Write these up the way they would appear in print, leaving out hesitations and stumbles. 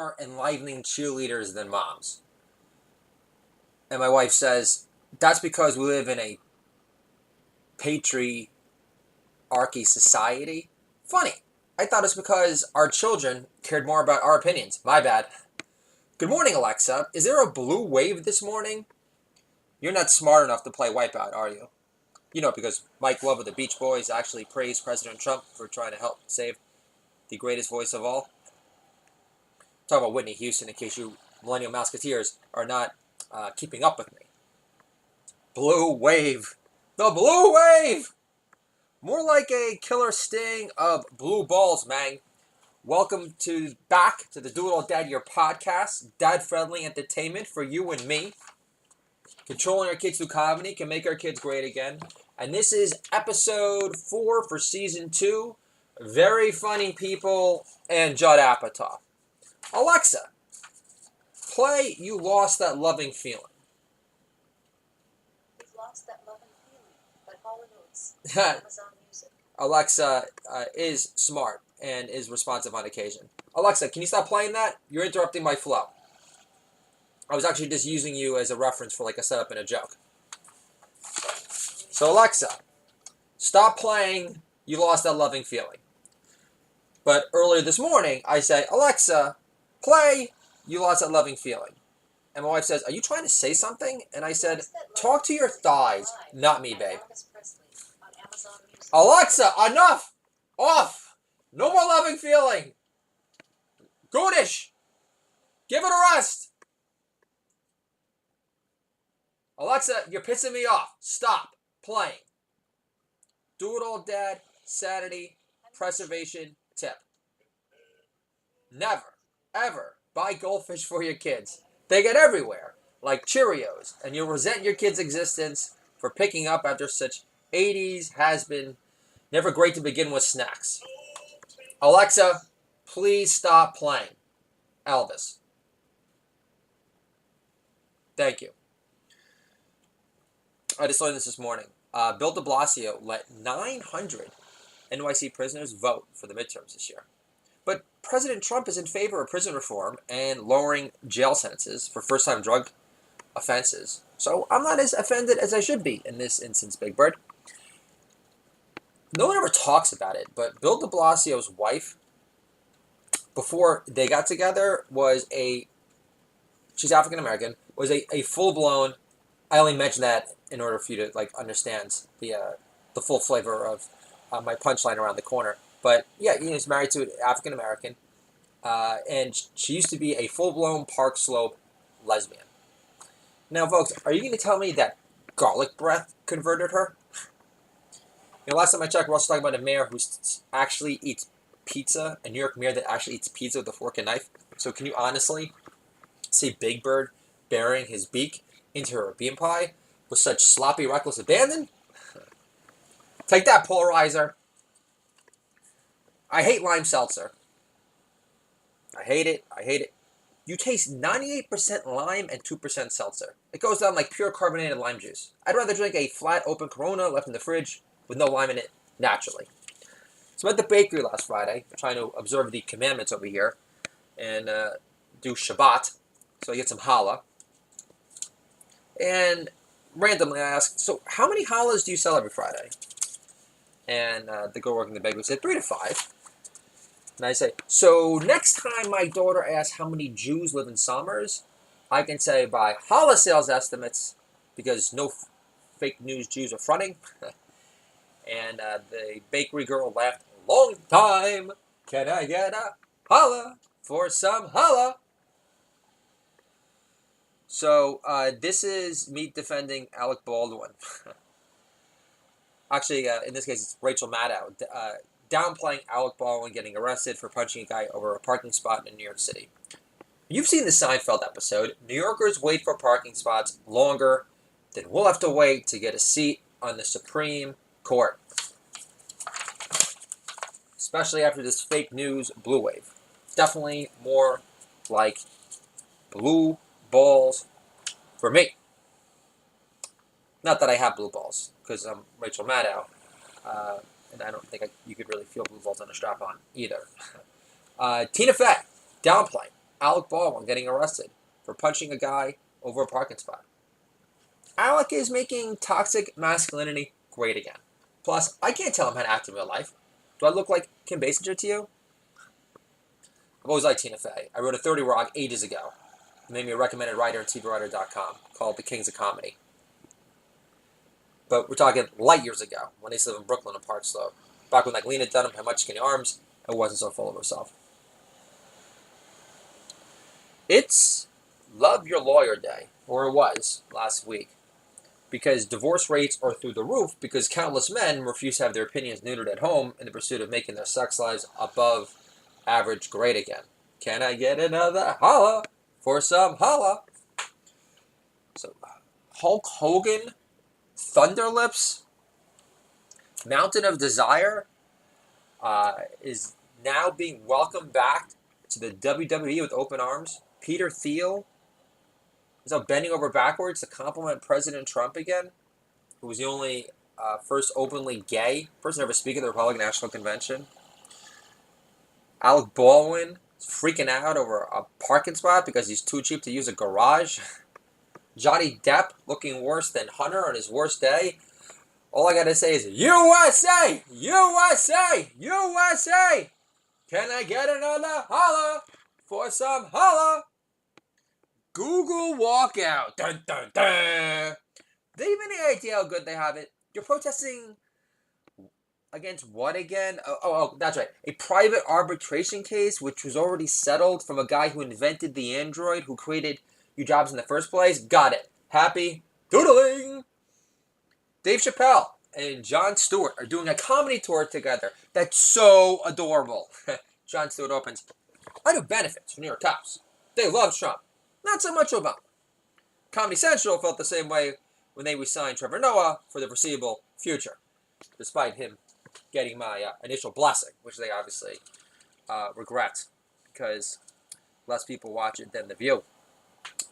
more enlivening cheerleaders than moms. And my wife says, that's because we live in a patriarchy society. Funny. I thought it's because our children cared more about our opinions. My bad. Good morning, Alexa. Is there a blue wave this morning? You're not smart enough to play Wipeout, are you? You know, because Mike Love of the Beach Boys actually praised President Trump for trying to help save the greatest voice of all. Talk about Whitney Houston, in case you Millennial Mouseketeers are not keeping up with me. Blue wave. The blue wave! More like a killer sting of blue balls, man. Welcome back to the Do It All Dad Your podcast. Dad-friendly entertainment for you and me. Controlling our kids through comedy can make our kids great again. And this is episode 4 for season 2. Very funny people and Judd Apatow. Alexa, play You Lost That Loving Feeling. You've lost that loving feeling by Paul and Oates. Amazon Music. Alexa is smart and is responsive on occasion. Alexa, can you stop playing that? You're interrupting my flow. I was actually just using you as a reference for like a setup and a joke. So Alexa, stop playing You Lost That Loving Feeling. But earlier this morning, I say, Alexa, play You Lost That Loving Feeling. And my wife says, are you trying to say something? And I said, talk to your thighs, not me, babe. Alexa, enough! Off! No more loving feeling! Goonish! Give it a rest! Alexa, you're pissing me off. Stop playing. Do It All Dad Saturday preservation tip. Never, ever buy goldfish for your kids. They get everywhere, like Cheerios, and you'll resent your kid's existence for picking up after such 80s has-been, never great to begin with snacks. Alexa, please stop playing Elvis. Thank you. I just learned this morning. Bill de Blasio let 900 NYC prisoners vote for the midterms this year. But President Trump is in favor of prison reform and lowering jail sentences for first-time drug offenses. So I'm not as offended as I should be in this instance, Big Bird. No one ever talks about it, but Bill de Blasio's wife, before they got together, she's African-American, was a full-blown, I only mention that in order for you to understand the full flavor of my punchline around the corner. But yeah, he's married to an African American, and she used to be a full-blown Park Slope lesbian. Now, folks, are you going to tell me that garlic breath converted her? Last time I checked, we're also talking about a mayor who actually eats pizza, a New York mayor that actually eats pizza with a fork and knife. So can you honestly see Big Bird burying his beak into her bean pie with such sloppy, reckless abandon? Take that, polarizer. I hate lime seltzer. I hate it. You taste 98% lime and 2% seltzer. It goes down like pure carbonated lime juice. I'd rather drink a flat, open Corona left in the fridge with no lime in it, naturally. So I'm at the bakery last Friday, trying to observe the commandments over here and do Shabbat. So I get some challah. And randomly I asked, so how many challahs do you sell every Friday? And the girl working the bakery said 3 to 5. And I say, so next time my daughter asks how many Jews live in Somers, I can say by challah sales estimates, because no fake news Jews are fronting. And the bakery girl laughed, long time, can I get a challah for some challah? So this is me defending Alec Baldwin. Actually, in this case, it's Rachel Maddow. Downplaying Alec Baldwin getting arrested for punching a guy over a parking spot in New York City. You've seen the Seinfeld episode. New Yorkers wait for parking spots longer than we'll have to wait to get a seat on the Supreme Court. Especially after this fake news blue wave. Definitely more like blue balls for me. Not that I have blue balls, because I'm Rachel Maddow. And I don't think you could really feel blue balls on a strap-on either. Tina Fey, Downplaying. Alec Baldwin getting arrested for punching a guy over a parking spot. Alec is making toxic masculinity great again. Plus, I can't tell him how to act in real life. Do I look like Kim Basinger to you? I've always liked Tina Fey. I wrote a 30 Rock ages ago. It made me a recommended writer on TVWriter.com called The Kings of Comedy. But we're talking light years ago, when they used to live in Brooklyn and Park Slope. Back when Lena Dunham had much skinny arms and wasn't so full of herself. It's Love Your Lawyer Day, or it was last week, because divorce rates are through the roof because countless men refuse to have their opinions neutered at home in the pursuit of making their sex lives above average great again. Can I get another holla for some holla? So, Hulk Hogan, Thunder Lips, Mountain of Desire is now being welcomed back to the WWE with open arms. Peter Thiel is now bending over backwards to compliment President Trump again, who was the only first openly gay person to ever speak at the Republican National Convention. Alec Baldwin is freaking out over a parking spot because he's too cheap to use a garage. Johnny Depp looking worse than Hunter on his worst day. All I gotta say is, USA! USA! USA! Can I get another holla for some holla? Google walkout. Dun, dun, dun. Do you have any idea how good they have it? You're protesting against what again? Oh, that's right. A private arbitration case, which was already settled from a guy who invented the Android, who created your jobs in the first place. Got it. Happy doodling. Dave Chappelle and Jon Stewart are doing a comedy tour together. That's so adorable. Jon Stewart opens, I do benefits for New York cops. They love Trump. Not so much Obama. Comedy Central felt the same way when they re-signed Trevor Noah for the foreseeable future, despite him getting my initial blessing, which they obviously regret, because less people watch it than The View.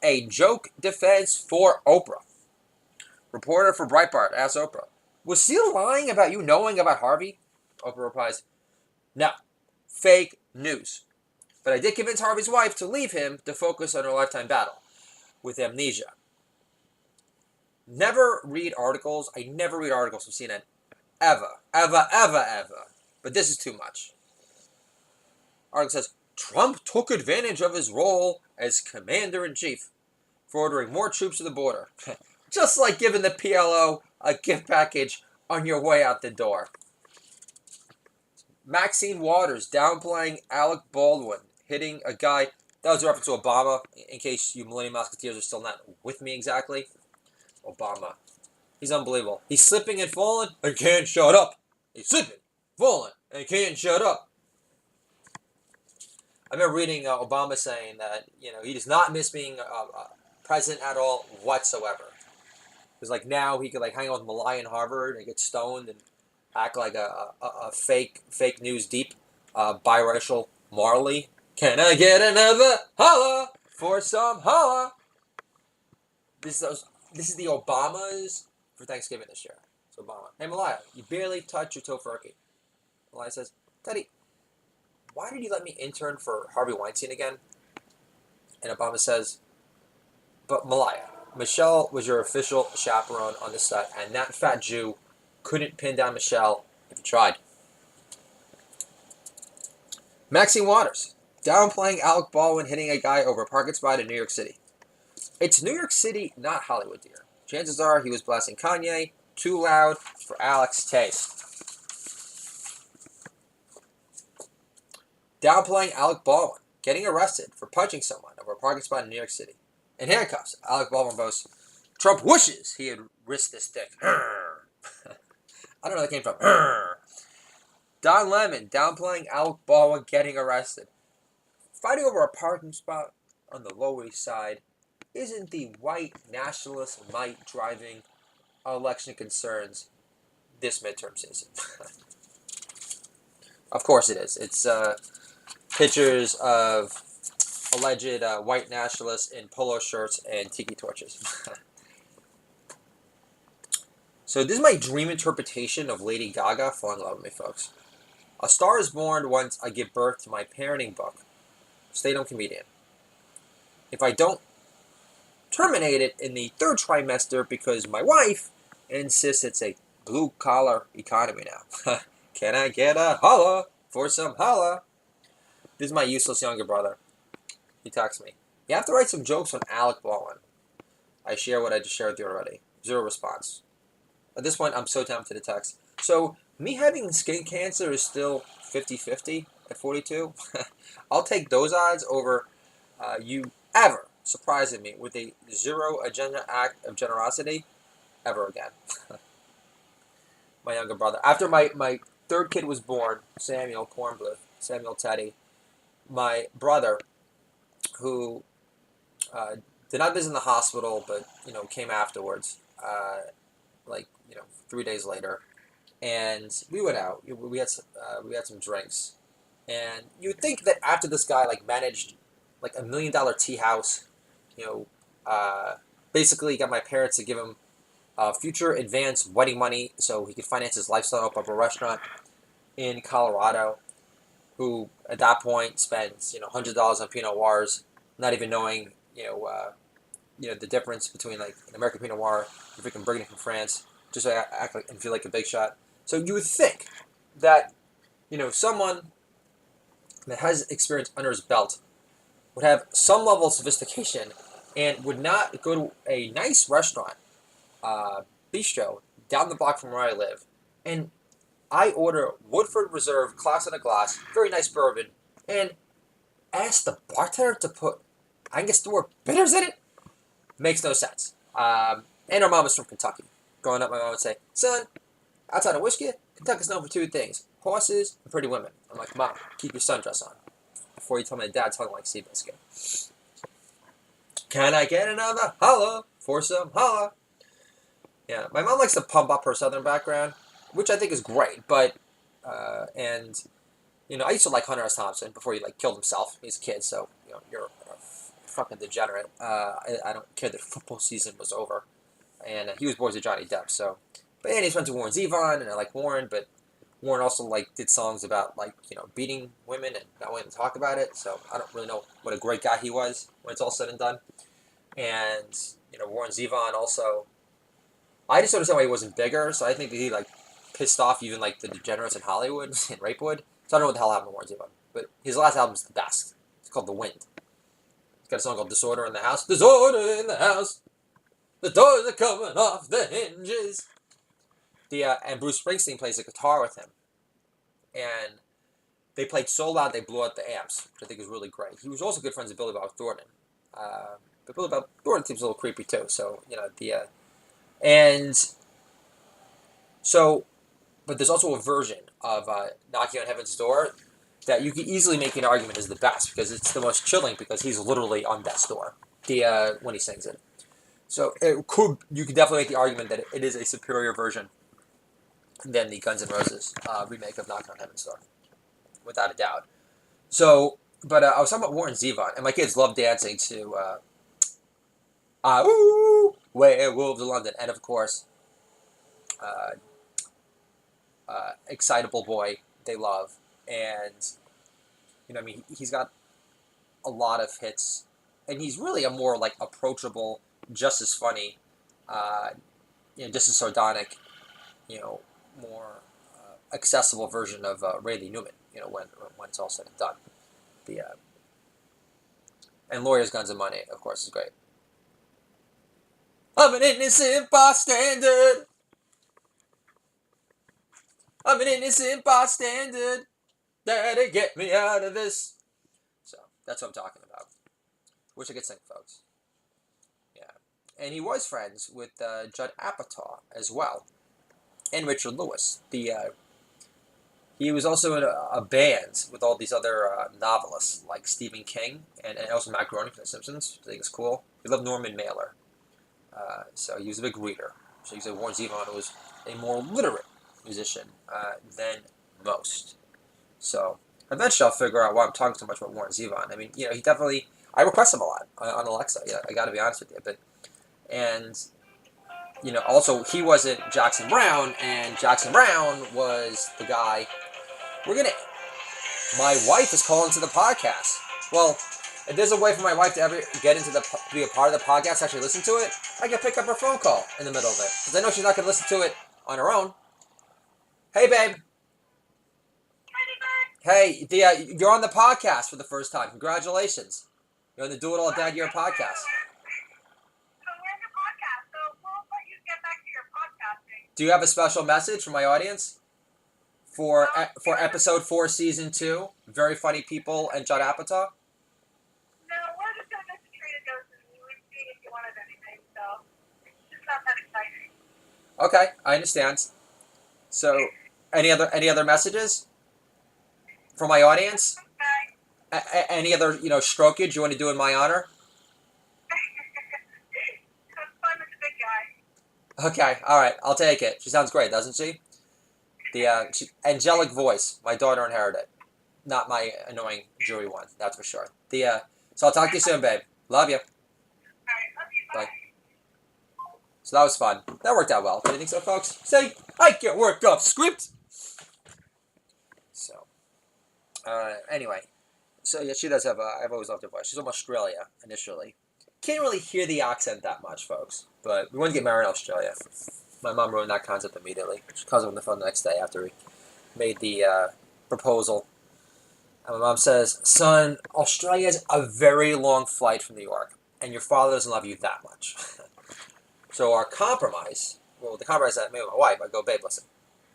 A joke defense for Oprah. Reporter for Breitbart asks Oprah, was Seal lying about you knowing about Harvey? Oprah replies, no, fake news. But I did convince Harvey's wife to leave him to focus on her lifetime battle with amnesia. Never read articles. I never read articles from CNN. Ever. But this is too much. Article says, Trump took advantage of his role as commander-in-chief for ordering more troops to the border. Just like giving the PLO a gift package on your way out the door. Maxine Waters downplaying Alec Baldwin, hitting a guy. That was a reference to Obama, in case you Millennium Musketeers are still not with me exactly. Obama. He's unbelievable. He's slipping and falling and can't shut up. He's slipping, falling, and can't shut up. I remember reading Obama saying that, he does not miss being president at all whatsoever. Because now he could hang out with Malaya in Harvard and get stoned and act like a fake news deep biracial Marley. Can I get another holla for some holla? This is the Obamas for Thanksgiving this year. It's Obama. Hey Malaya, you barely touched your tofurkey. Malaya says, Daddy, why did you let me intern for Harvey Weinstein again? And Obama says, but Malaya, Michelle was your official chaperone on the set, and that fat Jew couldn't pin down Michelle if he tried. Maxine Waters, downplaying Alec Baldwin hitting a guy over a parking spot in New York City. It's New York City, not Hollywood, dear. Chances are he was blasting Kanye too loud for Alec's taste. Downplaying Alec Baldwin, getting arrested for punching someone over a parking spot in New York City. In handcuffs, Alec Baldwin boasts, Trump wishes he had risked this dick. I don't know where that came from. Don Lemon downplaying Alec Baldwin getting arrested. Fighting over a parking spot on the Lower East Side isn't the white nationalist might driving election concerns this midterm season. Of course it is. It's pictures of alleged white nationalists in polo shirts and tiki torches. So this is my dream interpretation of Lady Gaga falling in love with me, folks. A star is born once I give birth to my parenting book. Stay-at-home comedian. if I don't terminate it in the third trimester because my wife insists it's a blue-collar economy now. Can I get a holla for some holla? This is my useless younger brother. He texts me. You have to write some jokes on Alec Baldwin. I share what I just shared with you already. Zero response. At this point, I'm so tempted to text. So, me having skin cancer is still 50-50 at 42. I'll take those odds over you ever surprising me with a zero agenda act of generosity ever again. My younger brother. After my third kid was born, Samuel Teddy, my brother, who did not visit in the hospital, but came afterwards, 3 days later, and we went out. We had some drinks, and you would think that after this guy managed $1 million tea house, basically got my parents to give him future advance wedding money so he could finance his lifestyle up a restaurant in Colorado, who at that point spends $100 on Pinot Noirs, not even knowing the difference between an American Pinot Noir and freaking Burgundy from France, just so I act and feel like a big shot. So you would think that someone that has experience under his belt would have some level of sophistication and would not go to a nice restaurant, bistro, down the block from where I live, and I order Woodford Reserve Class in a Glass, very nice bourbon, and ask the bartender to put Angostura bitters in it. Makes no sense. And our mom is from Kentucky. Growing up, my mom would say, son, outside of whiskey, Kentucky's known for two things, horses and pretty women. I'm like, Mom, keep your sundress on. Before you tell my dad talking like Seabiscuit. Can I get another holla for some holla? Yeah, my mom likes to pump up her Southern background, which I think is great, but, I used to like Hunter S. Thompson before he killed himself. He's a kid, so, you're a fucking degenerate. I don't care that football season was over, and he was boys with Johnny Depp, so. But he's friends with Warren Zevon, and I like Warren, but Warren also did songs about beating women and not wanting to talk about it, so I don't really know what a great guy he was when it's all said and done. And, Warren Zevon also, I just understand why he wasn't bigger, so I think that he pissed off even the degenerates in Hollywood and Rapewood. So I don't know what the hell happened to Warren Zevon, but his last album's the best. It's called The Wind. He's got a song called Disorder in the House. Disorder in the house. The doors are coming off the hinges. And Bruce Springsteen plays the guitar with him, and they played so loud they blew out the amps, which I think is really great. He was also good friends with Billy Bob Thornton, but Billy Bob Thornton seems a little creepy too. So but there's also a version of Knocking on Heaven's Door that you could easily make an argument is the best because it's the most chilling because he's literally on death's door when he sings it. So you could definitely make the argument that it is a superior version than the Guns N' Roses remake of Knocking on Heaven's Door, without a doubt. So, but I was talking about Warren Zevon, and my kids love dancing to Werewolves of London, and of course, Excitable Boy, they love. And, he's got a lot of hits, and he's really a more approachable, just as funny, just as sardonic, more accessible version of Randy Newman, when it's all said and done. And Lawyers, Guns, and Money, of course, is great. I'm an innocent bystander. I'm an innocent bystander. Daddy, get me out of this. So, that's what I'm talking about. Wish I could sing, folks. Yeah. And he was friends with Judd Apatow as well. And Richard Lewis. He was also in a band with all these other novelists like Stephen King and also Matt Groening from The Simpsons, which I think is cool. He loved Norman Mailer. So he was a big reader. So you say Warren Zevon was a more literate musician than most. So eventually I'll figure out why I'm talking so much about Warren Zevon. I mean, he definitely, I request him a lot on Alexa. Yeah, I got to be honest with you. Also he wasn't Jackson Browne, and Jackson Browne was the guy. My wife is calling to the podcast. Well, If there's a way for my wife to ever get into be a part of the podcast, actually listen to it, I can pick up her phone call in the middle of it. Because I know she's not going to listen to it on her own. Hey, babe. Hey, you're on the podcast for the first time. Congratulations. You're on the Do It All Dad Year podcast. So we're in the podcast, so we'll let you get back to your podcasting. Do you have a special message for my audience? For episode 4, season 2, Very Funny People and Judd Apatow? No, we're just going to miss the Trader Joe's and you would see if you wanted anything, so it's just not that exciting. Okay, I understand. So, any other messages for my audience? Okay. Any other strokage you want to do in my honor? Have fun with the big guy. Okay, all right, I'll take it. She sounds great, doesn't she? The angelic voice. My daughter inherited. Not my annoying Jewy one, that's for sure. So I'll talk to you soon, babe. Love you. All right, love you. Bye. Bye. So that was fun. That worked out well. Do you think so, folks? See, I can work off script. So, anyway. So yeah, she does have I've always loved her voice. She's from Australia initially. Can't really hear the accent that much, folks. But we wanted to get married in Australia. My mom ruined that concept immediately. She calls him on the phone the next day after we made the proposal. And my mom says, son, Australia's a very long flight from New York. And your father doesn't love you that much. So our compromise, the compromise that I made with my wife, I go, babe, listen.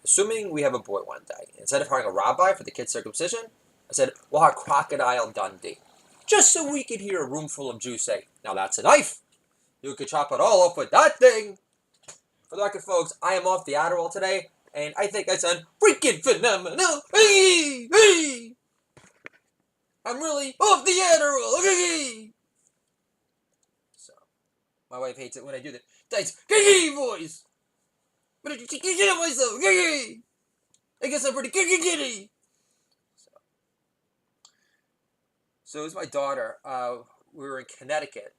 Assuming we have a boy one day, instead of hiring a rabbi for the kid's circumcision, I said, we'll have Crocodile Dundee. Just so we could hear a room full of Jews say, now that's a knife. You could chop it all off with that thing. For the record, folks, I am off the Adderall today, and I think that's freaking phenomenal. Hey, hey. I'm really off the Adderall. Hey. So, my wife hates it when I do that. That's voice. But I just can't get myself. Hey. I guess I'm pretty giddy. So it was my daughter. We were in Connecticut.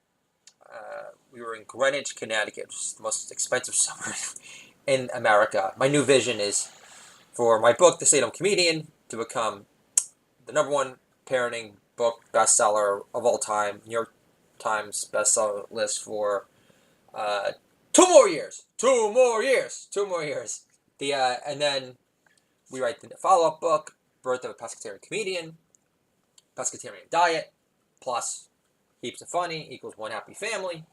We were in Greenwich, Connecticut, which is the most expensive summer in America. My new vision is for my book, The Stay-at-Home Comedian, to become the #1 parenting book bestseller of all time, New York Times bestseller list for 2 more years. 2 more years. 2 more years. And then we write the follow-up book, Birth of a Pescatarian Comedian, Pescatarian Diet, plus Heaps of Funny equals One Happy Family.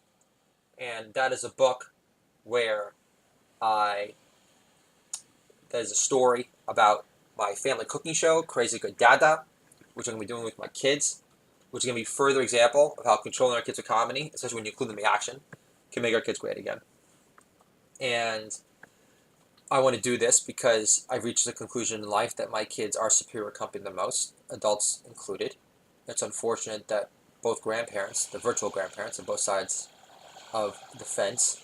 And that is a book where there's a story about my family cooking show, Crazy Good Dada, which I'm going to be doing with my kids, which is going to be a further example of how controlling our kids with comedy, especially when you include them in the action, can make our kids great again. And I want to do this because I've reached the conclusion in life that my kids are superior company than most, adults included. It's unfortunate that both grandparents, the virtual grandparents on both sides of the fence,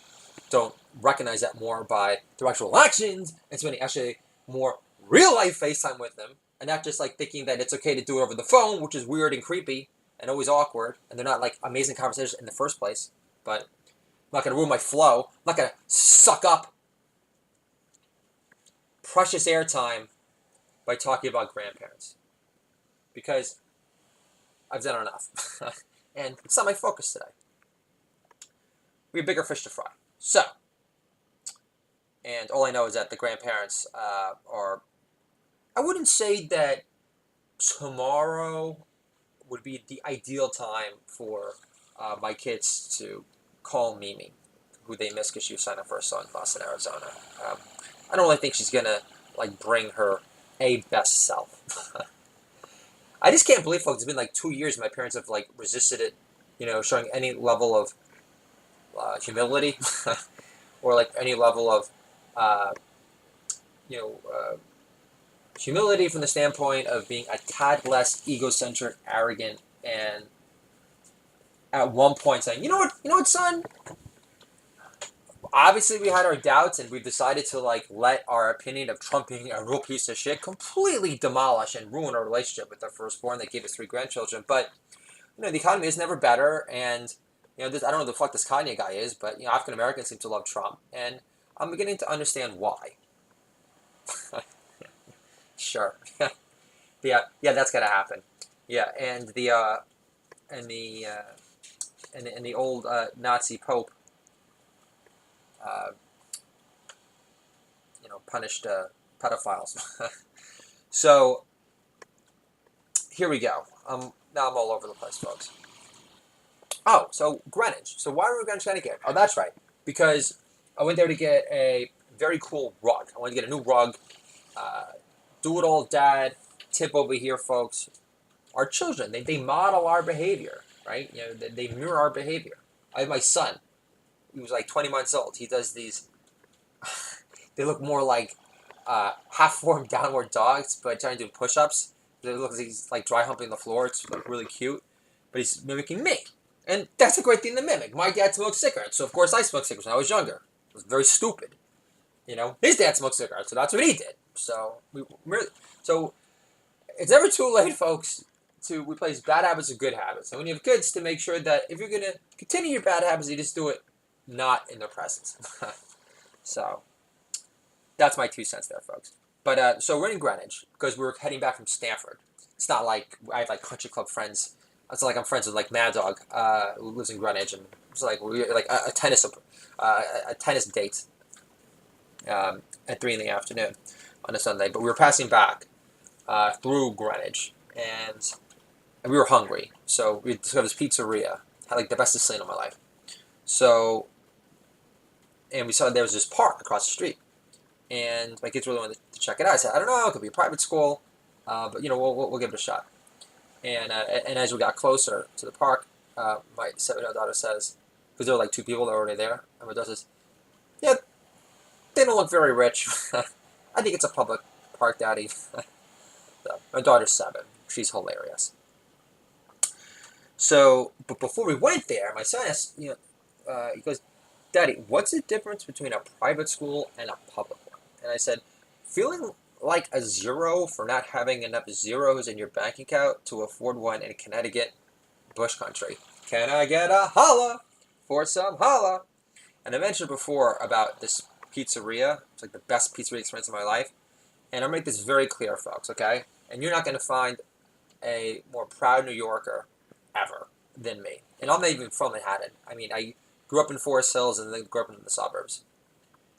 don't recognize that more by their actual actions and spending actually more real-life FaceTime with them, and not just like thinking that it's okay to do it over the phone, which is weird and creepy and always awkward, and they're not like amazing conversations in the first place. But I'm not going to ruin my flow. I'm not going to suck up precious airtime by talking about grandparents, because I've done enough. And it's not my focus today. We have bigger fish to fry. So, and all I know is that the grandparents are, I wouldn't say that tomorrow would be the ideal time for my kids to call Mimi, who they miss because she was signed up for a sewing class in Arizona. I don't really think she's going to bring her best self. I just can't believe, folks, it's been 2 years my parents have resisted it, showing any level of humility or any level of humility from the standpoint of being a tad less egocentric, arrogant, and at one point saying, you know what, son? Obviously, we had our doubts, and we've decided to let our opinion of Trump being a real piece of shit completely demolish and ruin our relationship with our firstborn that gave us 3 grandchildren. But the economy is never better, and I don't know who the fuck this Kanye guy is, but African Americans seem to love Trump, and I'm beginning to understand why. Sure, yeah, that's gonna happen. Yeah, and the old Nazi Pope, punished pedophiles. So here we go. Now I'm all over the place, folks. Oh, so Greenwich. So why were we going to Connecticut? Oh, that's right. Because I went there to get a very cool rug. I wanted to get a new rug. Do it all, Dad. Tip over here, folks. Our children, they model our behavior, right? They mirror our behavior. I have my son. He was like 20 months old. He does these. They look more like half-formed downward dogs, but trying to do push-ups. It looks like he's like dry humping the floor. It's like really cute, but he's mimicking me, and that's a great thing to mimic. My dad smoked cigarettes, so of course I smoked cigarettes when I was younger. It was very stupid, His dad smoked cigarettes, so that's what he did. So so it's never too late, folks, to replace bad habits with good habits. And when you have kids, to make sure that if you're gonna continue your bad habits, you just do it not in their presence. So that's my 2 cents there, folks. But so we're in Greenwich because we're heading back from Stanford. It's not like I have like country club friends. It's like I'm friends with like Mad Dog, who lives in Greenwich, and it's like we're like a tennis date at 3 in the afternoon on a Sunday. But we were passing back through Greenwich, and we were hungry, so we discovered this pizzeria. Had like the best Sicilian of my life. So, and we saw there was this park across the street. And my kids really wanted to check it out. I said, I don't know, it could be a private school, but we'll give it a shot. And as we got closer to the park, my 7-year-old daughter says, because there were like 2 people that were already there, and my daughter says, yeah, they don't look very rich. I think it's a public park, Daddy. So, my daughter's 7. She's hilarious. So, but before we went there, my son asked, he goes, Daddy, what's the difference between a private school and a public one? And I said, feeling like a zero for not having enough zeros in your bank account to afford one in Connecticut, bush country. Can I get a holla for some holla? And I mentioned before about this pizzeria. It's like the best pizzeria experience of my life. And I'll make this very clear, folks, okay? And you're not going to find a more proud New Yorker ever than me. And I'm not even from Manhattan. I mean, I grew up in Forest Hills and then grew up in the suburbs.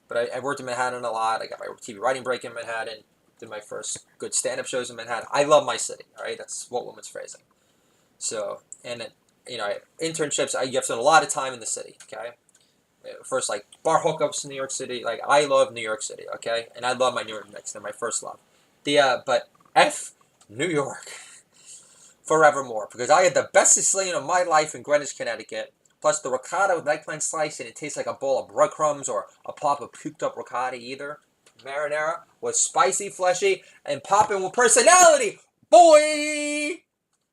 But I worked in Manhattan a lot. I got my TV writing break in Manhattan. Did my first good stand-up shows in Manhattan. I love my city, all right? That's what woman's phrasing. So, and, internships, you have to spend a lot of time in the city, okay? First, like, bar hookups in New York City. Like, I love New York City, okay? And I love my New York Knicks. They're my first love. But F New York forevermore. Because I had the best Sicilian of my life in Greenwich, Connecticut. Plus the ricotta with eggplant slice, and it tastes like a bowl of breadcrumbs or a pop of puked up ricotta either. Marinara was spicy, fleshy, and popping with personality. Boy!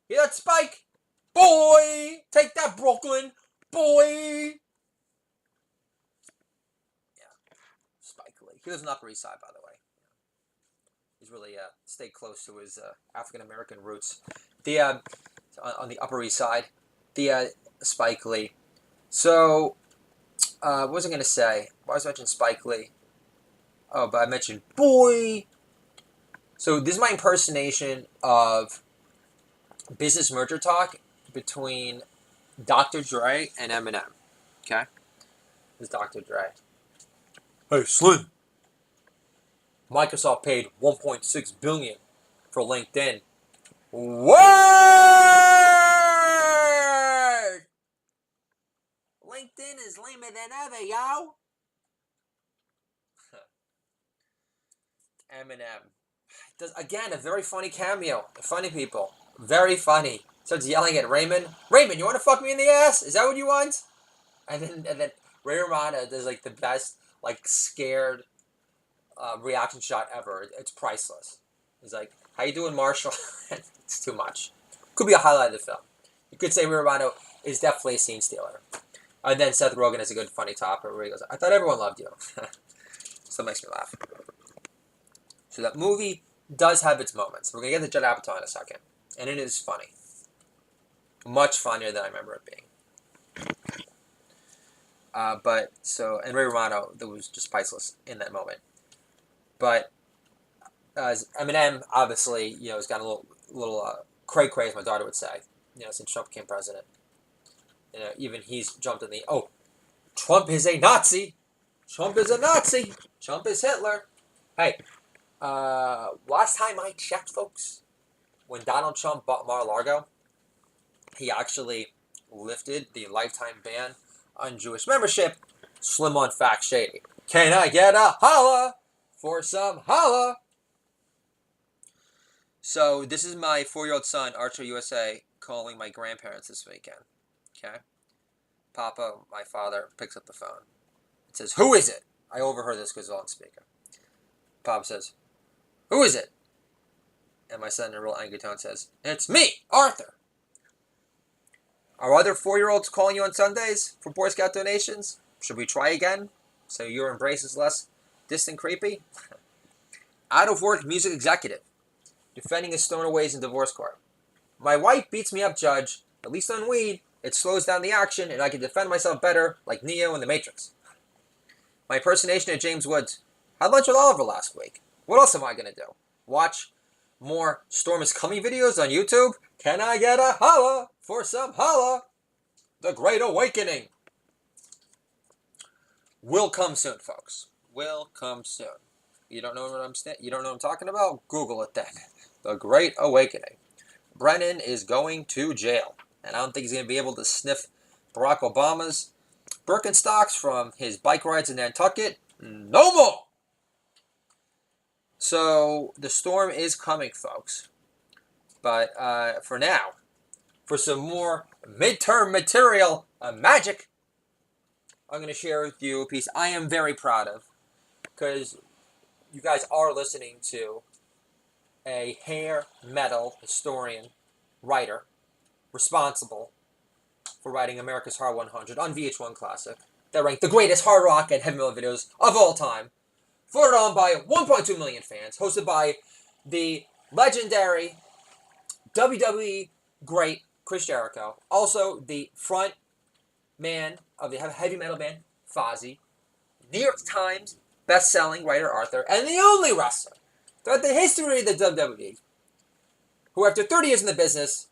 Hear that, Spike? Boy! Take that, Brooklyn! Boy! Yeah, Spike Lee. He lives on the Upper East Side, by the way. He's really stayed close to his African-American roots. On the Upper East Side. Spike Lee. So, what was I going to say? Why was I mentioning Spike Lee? Oh, but I mentioned boy. So this is my impersonation of business merger talk between Dr. Dre and Eminem. Okay? This is Dr. Dre. Hey, Slim. Microsoft paid $1.6 billion for LinkedIn. Word! LinkedIn is lamer than ever, yo. Eminem. Does, again, a very funny cameo. Funny people. Very funny. Starts yelling at Raymond. Raymond, you want to fuck me in the ass? Is that what you want? And then Ray Romano does like the best, like, scared reaction shot ever. It's priceless. He's like, how you doing, Marshall? It's too much. Could be a highlight of the film. You could say Ray Romano is definitely a scene stealer. And then Seth Rogen has a good funny top where he goes, I thought everyone loved you. Still makes me laugh. So that movie does have its moments. We're going to get to Judd Apatow in a second. And it is funny. Much funnier than I remember it being. And Ray Romano, that was just priceless in that moment. But Eminem, obviously, has got a little cray-cray, as my daughter would say. since Trump became president. Even he's jumped in the, Trump is a Nazi. Trump is a Nazi. Trump is Hitler. Hey, last time I checked, folks, when Donald Trump bought Mar-a-Lago, he actually lifted the lifetime ban on Jewish membership. Slim on fact shady. Can I get a holla for some holla? So this is my 4-year-old son, Archer USA, calling my grandparents this weekend. Okay? Papa, my father, picks up the phone. It says, "Who is it?" I overheard this because it's on speaker. Papa says, "Who is it?" And my son, in a real angry tone, says, "It's me, Arthur." Are other 4-year-olds calling you on Sundays for Boy Scout donations? Should we try again so your embrace is less distant creepy? Out of work music executive, defending his stonaways in divorce court. My wife beats me up, Judge. At least on weed, it slows down the action and I can defend myself better like Neo in The Matrix. My impersonation of James Woods. Had lunch with Oliver last week. What else am I going to do? Watch more Storm is Coming videos on YouTube? Can I get a holla for some holla? The Great Awakening will come soon, folks. Will come soon. You don't know what I'm talking about? Google it then. The Great Awakening. Brennan is going to jail, and I don't think he's going to be able to sniff Barack Obama's Birkenstocks from his bike rides in Nantucket. No more! So, the storm is coming, folks. But for now, for some more midterm material magic, I'm going to share with you a piece I am very proud of, because you guys are listening to a hair metal historian, writer, responsible for writing America's Hard 100 on VH1 Classic, that ranked the greatest hard rock and heavy metal videos of all time, voted on by 1.2 million fans, hosted by the legendary WWE great Chris Jericho, also the front man of the heavy metal band Fozzy, New York Times best-selling writer Arthur, and the only wrestler throughout the history of the WWE who, after 30 years in the business,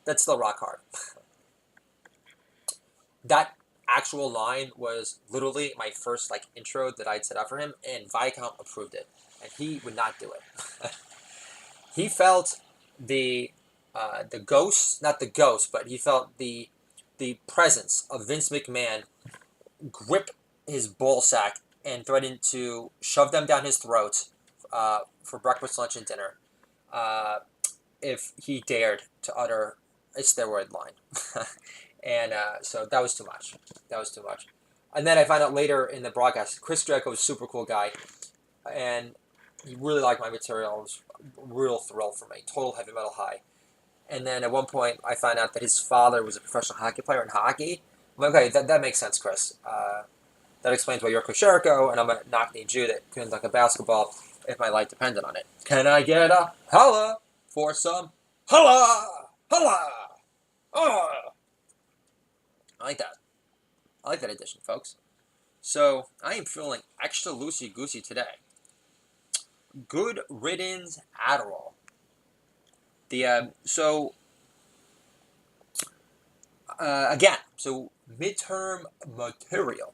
that's still rock hard. That actual line was literally my first intro that I'd set up for him, and Viacom approved it, and he would not do it. He felt the ghost, not the ghost, but he felt the presence of Vince McMahon grip his ballsack and threatened to shove them down his throat for breakfast, lunch, and dinner if he dared to utter a steroid line. And so that was too much. That was too much. And then I found out later in the broadcast, Chris Jericho was a super cool guy, and he really liked my material. It was a real thrill for me. Total heavy metal high. And then at one point, I found out that his father was a professional hockey player in hockey. I'm like, okay, that makes sense, Chris. That explains why you're Chris Jericho, and I'm a knock-knee Jew that couldn't dunk a basketball if my life depended on it. Can I get a holla for some holla? Holla! Oh! I like that. I like that addition, folks. So, I am feeling extra loosey-goosey today. Good riddance Adderall. Again, midterm material.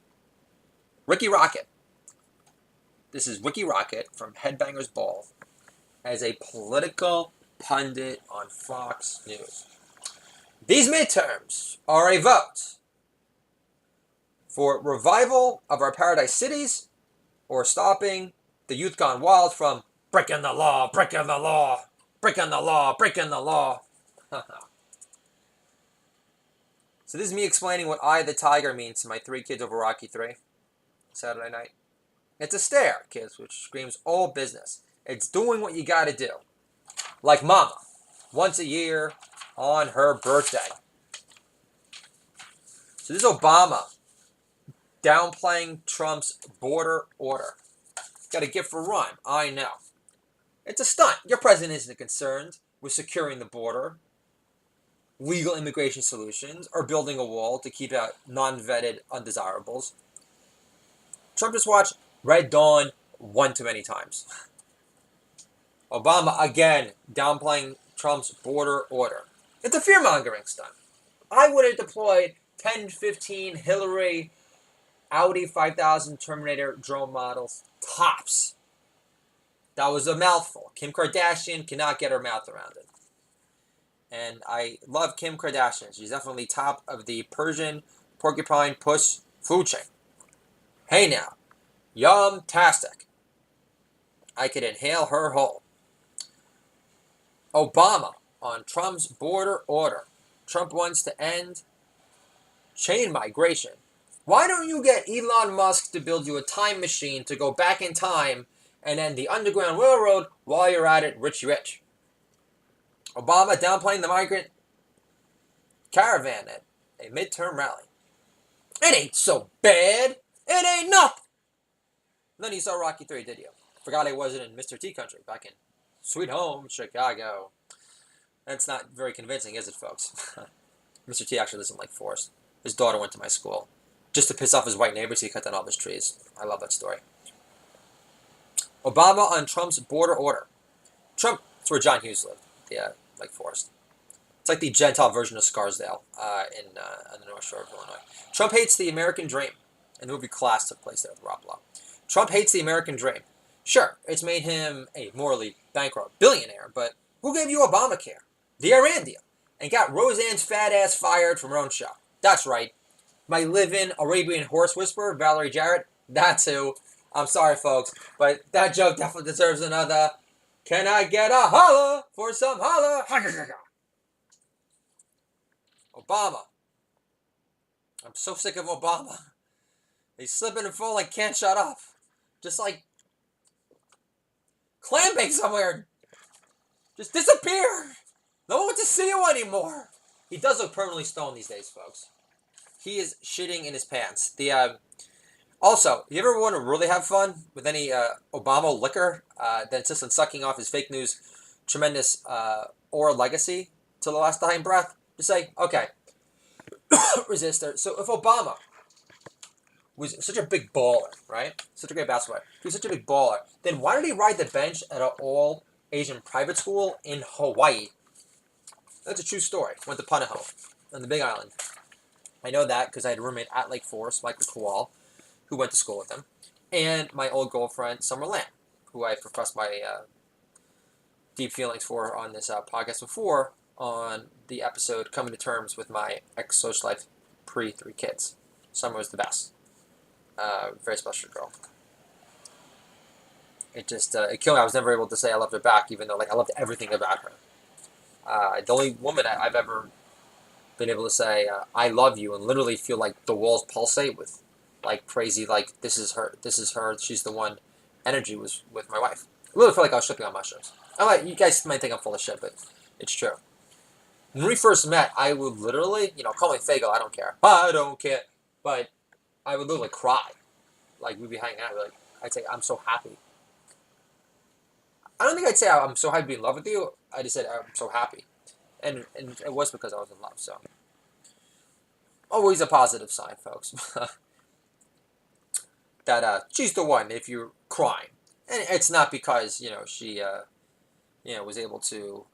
Ricki Rocket. This is Ricki Rocket from Headbangers Ball as a political pundit on Fox News. These midterms are a vote for revival of our paradise cities or stopping the youth gone wild from breaking the law, breaking the law, breaking the law, breaking the law. So this is me explaining what Eye of the Tiger means to my 3 kids over Rocky 3 Saturday night. It's a stare, kids, which screams all business. It's doing what you gotta do. Like mama, once a year on her birthday. So this is Obama downplaying Trump's border order. Got a gift for Ron, I know. It's a stunt. Your president isn't concerned with securing the border, legal immigration solutions, or building a wall to keep out non-vetted undesirables. Trump just watched Red Dawn one too many times. Obama, again, downplaying Trump's border order. It's a fear-mongering stunt. I would have deployed 10, 15 Hillary Audi 5000 Terminator drone models tops. That was a mouthful. Kim Kardashian cannot get her mouth around it. And I love Kim Kardashian. She's definitely top of the Persian porcupine puss food chain. Hey now, yum-tastic. I could inhale her whole. Obama on Trump's border order. Trump wants to end chain migration. Why don't you get Elon Musk to build you a time machine to go back in time and end the Underground Railroad while you're at it, rich? Obama downplaying the migrant caravan at a midterm rally. It ain't so bad. It ain't nothing. None of you saw Rocky 3, did you? Forgot I wasn't in Mr. T country back in Sweet Home, Chicago. That's not very convincing, is it, folks? Mr. T actually lives in Lake Forest. His daughter went to my school. Just to piss off his white neighbors, he cut down all his trees. I love that story. Obama on Trump's border order. Trump, that's where John Hughes lived, Lake Forest. It's like the Gentile version of Scarsdale in the North Shore of Illinois. Trump hates the American dream. And the movie Class took place there with Rob Lowe. Trump hates the American dream. Sure, it's made him a morally bankrupt billionaire, but who gave you Obamacare? The Iran deal. And got Roseanne's fat ass fired from her own show. That's right. My live-in Arabian horse whisperer, Valerie Jarrett, that's who. I'm sorry, folks, but that joke definitely deserves another. Can I get a holla for some holla? Obama. I'm so sick of Obama. He's slipping and falling, can't shut up. Just like clam bake somewhere. Just disappear. No one wants to see you anymore. He does look permanently stoned these days, folks. He is shitting in his pants. Also, you ever want to really have fun with any Obama liquor that insists on sucking off his fake news tremendous aura legacy to the last dying breath? Just say, okay, resistor. So if Obama was such a big baller, right? Such a great basketball player. He was such a big baller. Then why did he ride the bench at an all-Asian private school in Hawaii? That's a true story. Went to Punahou on the Big Island. I know that because I had a roommate at Lake Forest, Michael Kowal, who went to school with him, and my old girlfriend, Summer Lamb, who I professed my deep feelings for on this podcast before on the episode Coming to Terms with My Ex-Social Life Pre-3 Kids. Summer was the best. Very special girl. It just, it killed me. I was never able to say I loved her back, even though, I loved everything about her. The only woman I've ever been able to say, I love you, and literally feel like the walls pulsate with, crazy, this is her, she's the one energy was with my wife. I literally felt like I was tripping on mushrooms. You guys might think I'm full of shit, but it's true. When we first met, I would literally, call me Fago, I don't care. I don't care. But I would literally cry. We'd be hanging out, I'd say, I'm so happy. I don't think I'd say I'm so happy to be in love with you. I just said I'm so happy. And it was because I was in love, so. Always a positive sign, folks. That she's the one if you're crying. And it's not because, she, was able to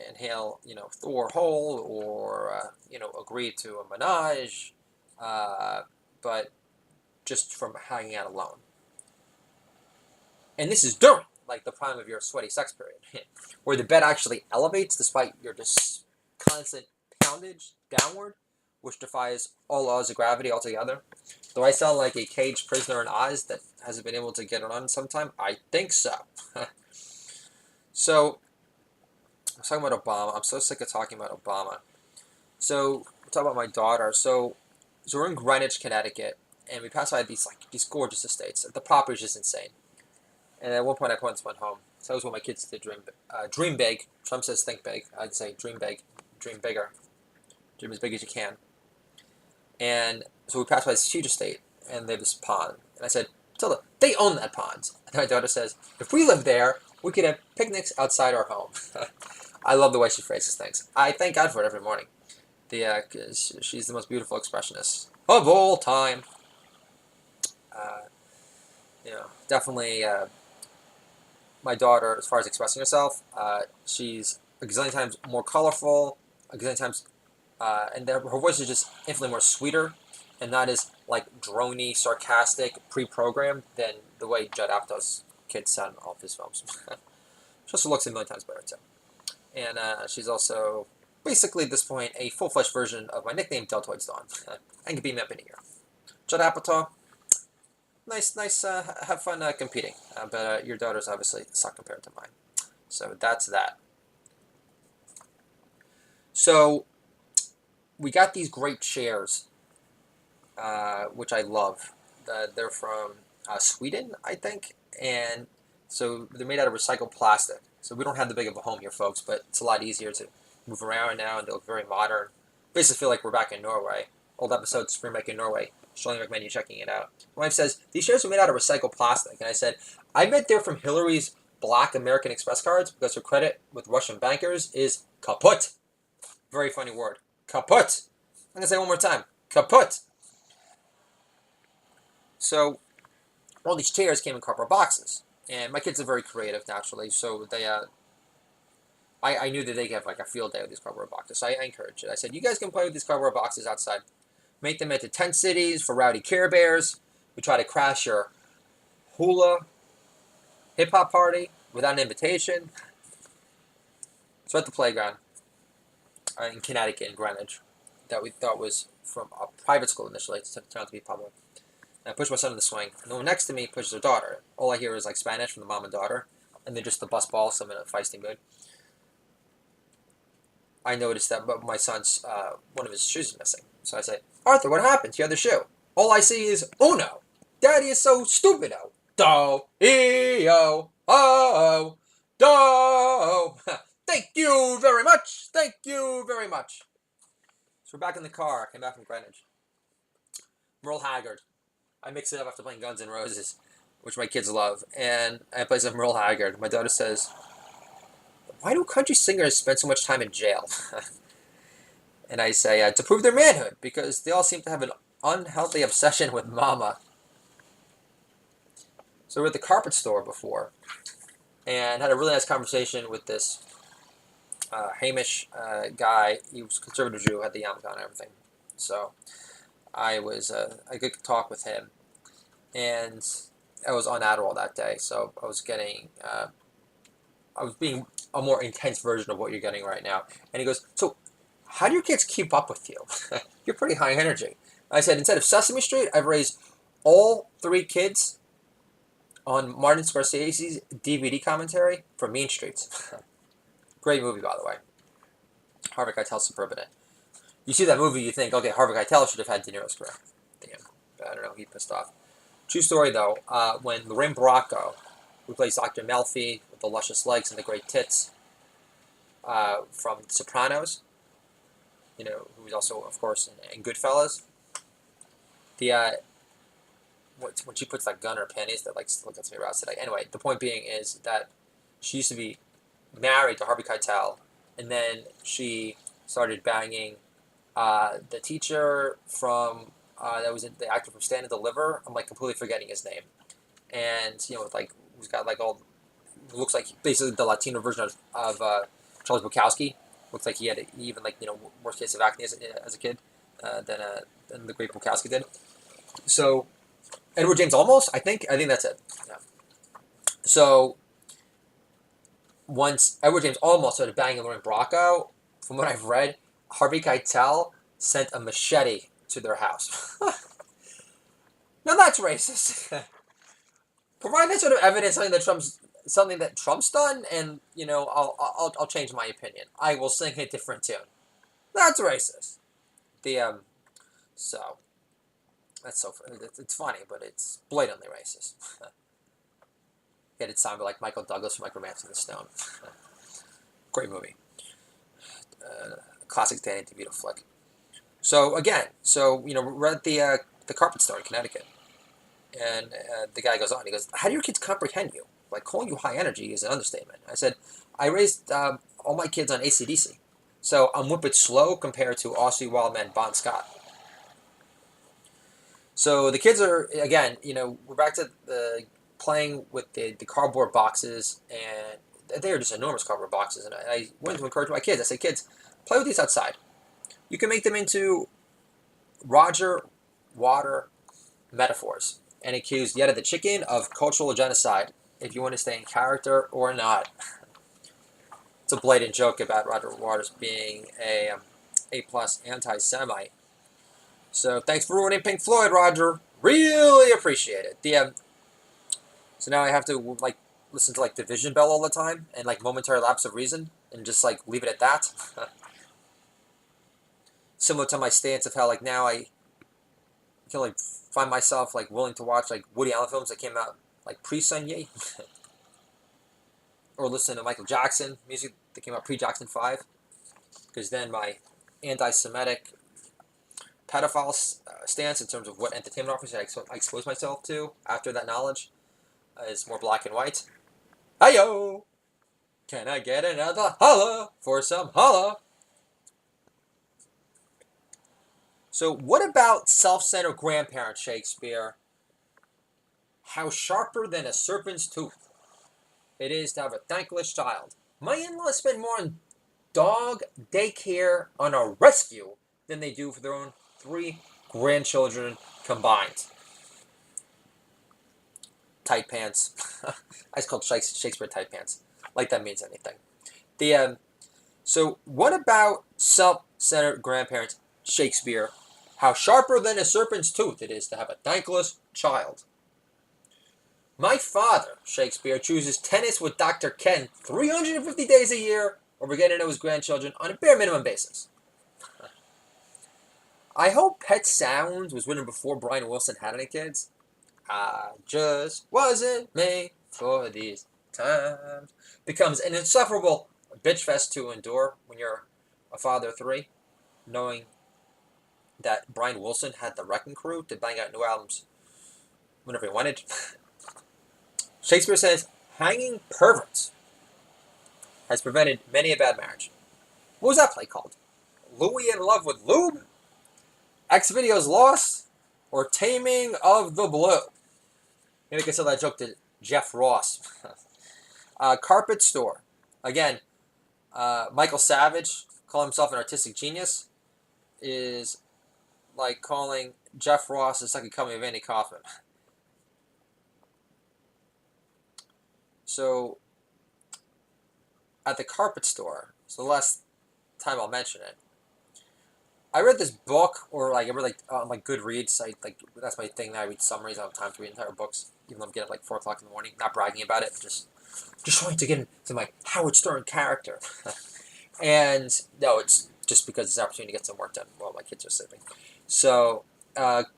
inhale, Thor whole or, agree to a menage, but just from hanging out alone. And this is during, the prime of your sweaty sex period, where the bed actually elevates despite your just constant poundage downward, which defies all laws of gravity altogether. Do I sound like a caged prisoner in Oz that hasn't been able to get it on sometime? I think so. So, I was talking about Obama. I'm so sick of talking about Obama. So, we're talking about my daughter. So we're in Greenwich, Connecticut, and we pass by these gorgeous estates. The property's just insane. And at one point, I went home. So that was what my kids did, dream big. Trump says think big. I'd say dream big, dream bigger. Dream as big as you can. And so we passed by this huge estate, and they have this pond. And I said, Tilda, they own that pond. And my daughter says, if we lived there, we could have picnics outside our home. I love the way she phrases things. I thank God for it every morning. 'Cause she's the most beautiful expressionist of all time. Definitely, my daughter as far as expressing herself. She's a gazillion times more colorful, a gazillion times, and her voice is just infinitely more sweeter, and not as like drony, sarcastic, pre-programmed than the way Judd Apatow's kids sound in all of his films. She also looks a million times better too, and she's also basically at this point a full-fledged version of my nickname, Deltoids Dawn, and can beam me up in a year. Judd Apatow. Nice, have fun competing. But your daughters obviously suck compared to mine. So that's that. So we got these great chairs, which I love. They're from Sweden, I think. And so they're made out of recycled plastic. So we don't have the big of a home here, folks, but it's a lot easier to move around now, and they look very modern. Basically feel like we're back in Norway. Old episode, Spring Break in Norway. Strongly recommend you checking it out. My wife says, these chairs are made out of recycled plastic. And I said, I bet they're from Hillary's black American Express cards because her credit with Russian bankers is kaput. Very funny word. Kaput. I'm going to say it one more time. Kaput. So all these chairs came in cardboard boxes. And my kids are very creative, naturally. So they, I knew that they could have like a field day with these cardboard boxes. So I encouraged it. I said, you guys can play with these cardboard boxes outside. Make them into tent cities for rowdy Care Bears. We try to crash your hula hip-hop party without an invitation. So at the playground in Connecticut, in Greenwich, that we thought was from a private school initially. It turned out to be public. And I pushed my son in the swing, and the one next to me pushes their daughter. All I hear is like Spanish from the mom and daughter, and they're just the bus balls, so I'm in a feisty mood. I noticed that my son's, one of his shoes is missing. So I say, Arthur, what happened to your other shoe? All I see is uno. Daddy is so stupido. Do-e-o, oh, do. Thank you very much. Thank you very much. So we're back in the car. I came back from Greenwich. Merle Haggard. I mix it up after playing Guns N' Roses, which my kids love. And I play some Merle Haggard. My daughter says, why do country singers spend so much time in jail? And I say, to prove their manhood, because they all seem to have an unhealthy obsession with mama. So we were at the carpet store before, and had a really nice conversation with this Hamish guy. He was a conservative Jew, had the yarmulke and everything. So I could talk with him, and I was on Adderall that day, so I was getting, I was being a more intense version of what you're getting right now. And he goes, so how do your kids keep up with you? You're pretty high energy. I said, instead of Sesame Street, I've raised all 3 kids on Martin Scorsese's DVD commentary for Mean Streets. Great movie, by the way. Harvey Keitel's superb in it. You see that movie, you think, okay, Harvey Keitel should have had De Niro's career. Damn. But I don't know, he pissed off. True story, though, when Lorraine Bracco, who plays Dr. Melfi with the luscious legs and the great tits from Sopranos, you know, who was also, of course, in Goodfellas, when she puts that gun in her panties, that like still gets me aroused today. Anyway, the point being is that she used to be married to Harvey Keitel, and then she started banging the teacher from that was the actor from Stand and Deliver. I'm like completely forgetting his name, and you know, like who's got like all looks like basically the Latino version of Charles Bukowski. Looks like he had even like, you know, worse case of acne as a kid than the great Bukowski did. So Edward James Olmos, I think that's it. Yeah. So once Edward James Olmos started banging Lorraine Bracco, from what I've read, Harvey Keitel sent a machete to their house. Now that's racist. Provide that sort of evidence, something that Trump's done, and you know, I'll change my opinion. I will sing a different tune. That's racist. So that's so it's funny, but it's blatantly racist. It sounded like Michael Douglas from like Romancing the Stone. Great movie. Classic Danny DeVito flick. So again, you know, we're at the carpet store in Connecticut, and the guy goes on. He goes, "How do your kids comprehend you? Like calling you high energy is an understatement." I said, "I raised all my kids on AC/DC, so I'm whippet slow compared to Aussie Wildman Bon Scott." So the kids are, again, you know, we're back to the playing with the cardboard boxes, and they are just enormous cardboard boxes. And I wanted to encourage my kids. I said, kids, play with these outside. You can make them into Roger Water metaphors and accuse Yetta the chicken of cultural genocide, if you want to stay in character or not. It's a blatant joke about Roger Waters being a plus anti-Semite. So thanks for ruining Pink Floyd, Roger. Really appreciate it. So now I have to like listen to like Division Bell all the time and like Momentary Lapse of Reason and just like leave it at that. Similar to my stance of how like now I can like find myself like willing to watch like Woody Allen films that came out like pre-Sunye, or listen to Michael Jackson music that came out pre-Jackson 5, because then my anti-Semitic pedophile stance in terms of what entertainment offers I expose myself to after that knowledge is more black and white. Hi-yo! Can I get another holla for some holla? So what about self-centered grandparents, Shakespeare? How sharper than a serpent's tooth it is to have a thankless child. My in-laws spend more on dog daycare on a rescue than they do for their own 3 grandchildren combined. Tight pants. I just called Shakespeare tight pants. Like that means anything. So what about self-centered grandparents, Shakespeare? How sharper than a serpent's tooth it is to have a thankless child. My father, Shakespeare, chooses tennis with Dr. Ken 350 days a year over getting to know his grandchildren on a bare minimum basis. I hope Pet Sounds was written before Brian Wilson had any kids. I just wasn't made for these times. Becomes an insufferable bitch fest to endure when you're a father of 3, knowing that Brian Wilson had the Wrecking Crew to bang out new albums whenever he wanted. Shakespeare says, hanging perverts has prevented many a bad marriage. What was that play called? Louis in Love with Lube? X Videos Lost? Or Taming of the Blue? Maybe I can tell that joke to Jeff Ross. Carpet Store. Again, Michael Savage, calling himself an artistic genius, is like calling Jeff Ross the second coming of Andy Kaufman. So, at the Carpet Store, so the last time I'll mention it, I read this book, or like I read like on like Goodreads. Like that's my thing. I read summaries. I don't have time to read entire books, even though I'm getting up like 4 o'clock in the morning. Not bragging about it, just trying to get into my Howard Stern character. And no, it's just because it's an opportunity to get some work done while my kids are sleeping. So,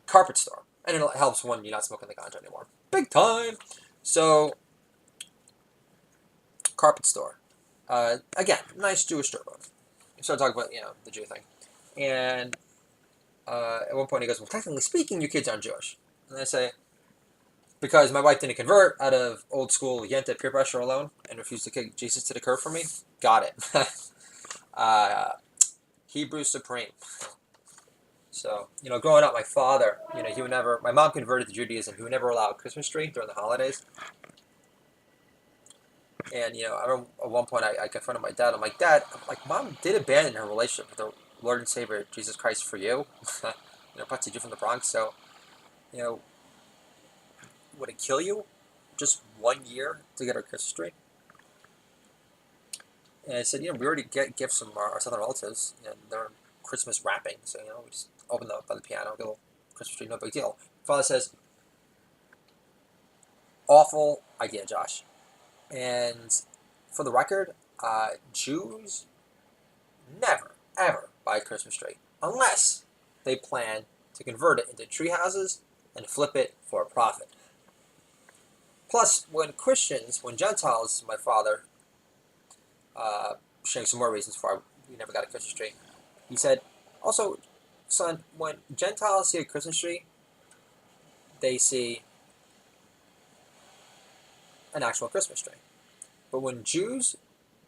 Carpet Store, and it helps when you're not smoking the ganja anymore. Big time. So, Carpet Store. Again, nice Jewish store owner. We started talking about the Jew thing. And at one point he goes, well, technically speaking, your kids aren't Jewish. And I say, because my wife didn't convert out of old school Yenta peer pressure alone and refused to kick Jesus to the curb for me. Got it. Hebrew Supreme. So, growing up, my father, he would never, my mom converted to Judaism. He would never allow a Christmas tree during the holidays. And, I remember at one point I confronted my dad. I'm like, Dad, Mom did abandon her relationship with her Lord and Savior, Jesus Christ, for you. Putty Jew from the Bronx. So, would it kill you just 1 year to get our Christmas tree? And I said, we already get gifts from our southern relatives, and they're Christmas wrapping. So, we just open them up by the piano, get a little Christmas tree, no big deal. Father says, awful idea, Josh. And for the record, Jews never, ever buy a Christmas tree unless they plan to convert it into tree houses and flip it for a profit. Plus, when Gentiles, my father, sharing some more reasons why we never got a Christmas tree, he said, also, son, when Gentiles see a Christmas tree, they see an actual Christmas tree. But when Jews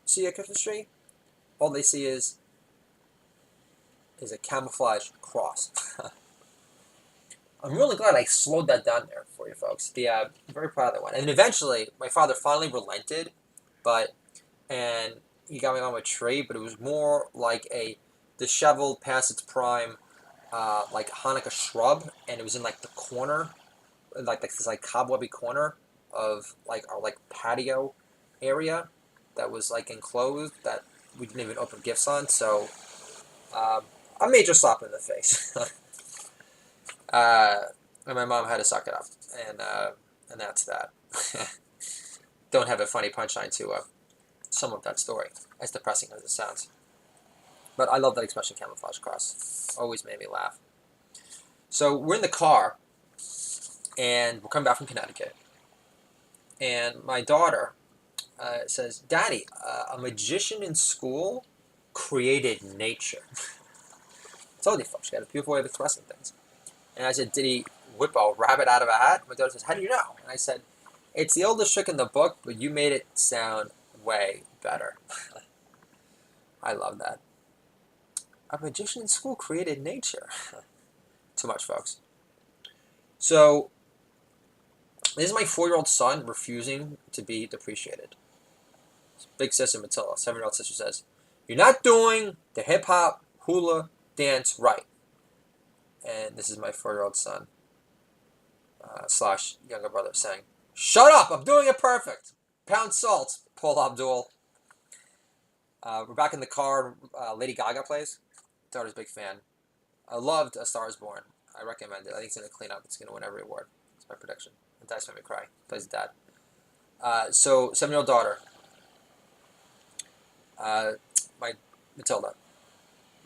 see a Christmas tree, all they see is a camouflage cross. I'm really glad I slowed that down there for you folks. I'm very proud of that one. And eventually, my father finally relented, and he got me on a tree, but it was more like a disheveled, past its prime, like Hanukkah shrub, and it was in like the corner, like this like cobwebby corner of like our like patio area that was like enclosed that we didn't even open gifts on. So a major slap in the face. And my mom had to suck it up, and that's that. Don't have a funny punchline to some of that story, as depressing as it sounds. But I love that expression, camouflage cross. Always made me laugh. So we're in the car, and we're coming back from Connecticut, and my daughter says, "Daddy, a magician in school created nature." I told you folks, she got a beautiful way of expressing things. And I said, "Did he whip a rabbit out of a hat?" My daughter says, "How do you know?" And I said, "It's the oldest trick in the book, but you made it sound way better." I love that. A magician in school created nature. Too much, folks. So, this is my 4-year-old son refusing to be depreciated. Big sister Matilda, 7-year-old sister, says, "You're not doing the hip-hop hula dance right." And this is my 4-year-old son, slash younger brother, saying, "Shut up, I'm doing it perfect. Pound salt, Paul Abdul." We're back in the car. Lady Gaga plays. Daughter's a big fan. I loved A Star Is Born. I recommend it. I think it's going to clean up. It's going to win every award. It's my prediction. And Dad's made me cry. Plays dad. So 7-year-old daughter. My Matilda.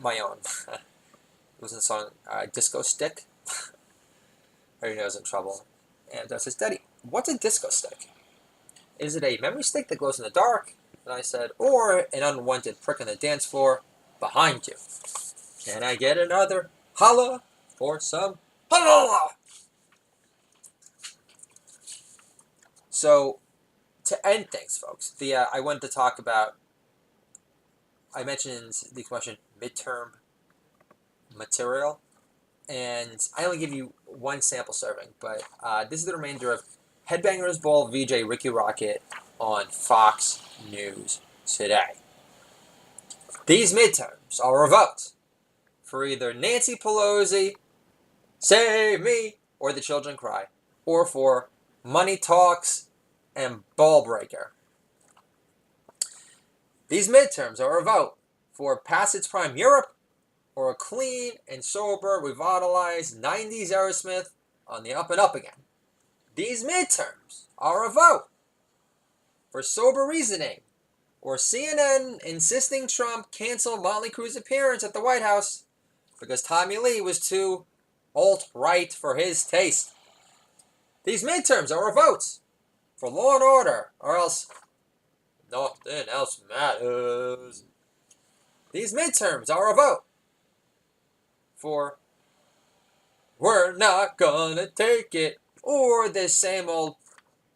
My own. It was in the song Disco Stick. Her knows in trouble. And Dad says, "Daddy, what's a disco stick? Is it a memory stick that glows in the dark?" And I said, "Or an unwanted prick on the dance floor behind you? Can I get another holla for some holla?" So, to end things, folks, I wanted to talk about, I mentioned the expression midterm material, and I only give you one sample serving, but this is the remainder of Headbangers Ball VJ Ricki Rocket on Fox News today. These midterms are a vote for either Nancy Pelosi, save me, or the children cry, or for money talks and ball breaker. These midterms are a vote for past its prime Europe, or a clean and sober, revitalized 90s Aerosmith on the up and up again. These midterms are a vote for sober reasoning, or CNN insisting Trump cancel Motley Crue's appearance at the White House because Tommy Lee was too alt-right for his taste. These midterms are a vote for law and order, or else nothing else matters. These midterms are a vote for we're not gonna take it, or this same old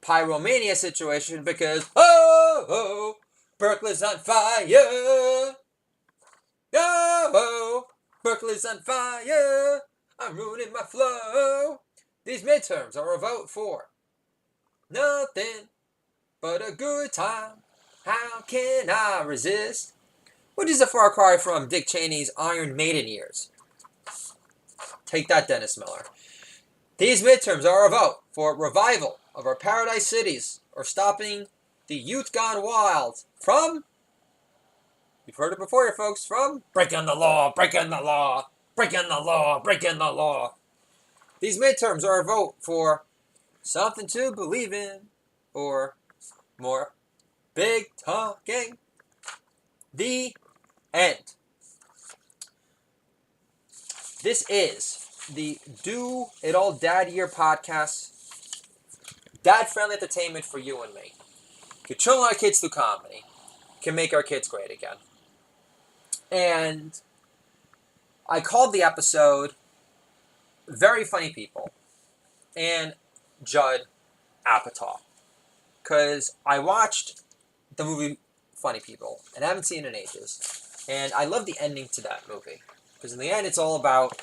pyromania situation because, oh, Berkeley's on fire. Oh, Berkeley's on fire. I'm ruining my flow. These midterms are a vote for nothing but a good time. How can I resist? Which is a far cry from Dick Cheney's Iron Maiden years. Take that, Dennis Miller. These midterms are a vote for revival of our paradise cities, or stopping the youth gone wild from, you've heard it before here, folks, from breaking the law, breaking the law, breaking the law, breaking the law. These midterms are a vote for something to believe in, or more big talking. The end. This is the Do It All Dad Year podcast. Dad-friendly entertainment for you and me. Controlling our kids through comedy can make our kids great again. And I called the episode Very Funny People and Judd Apatow, because I watched the movie Funny People and I haven't seen it in ages. And I love the ending to that movie, because in the end it's all about,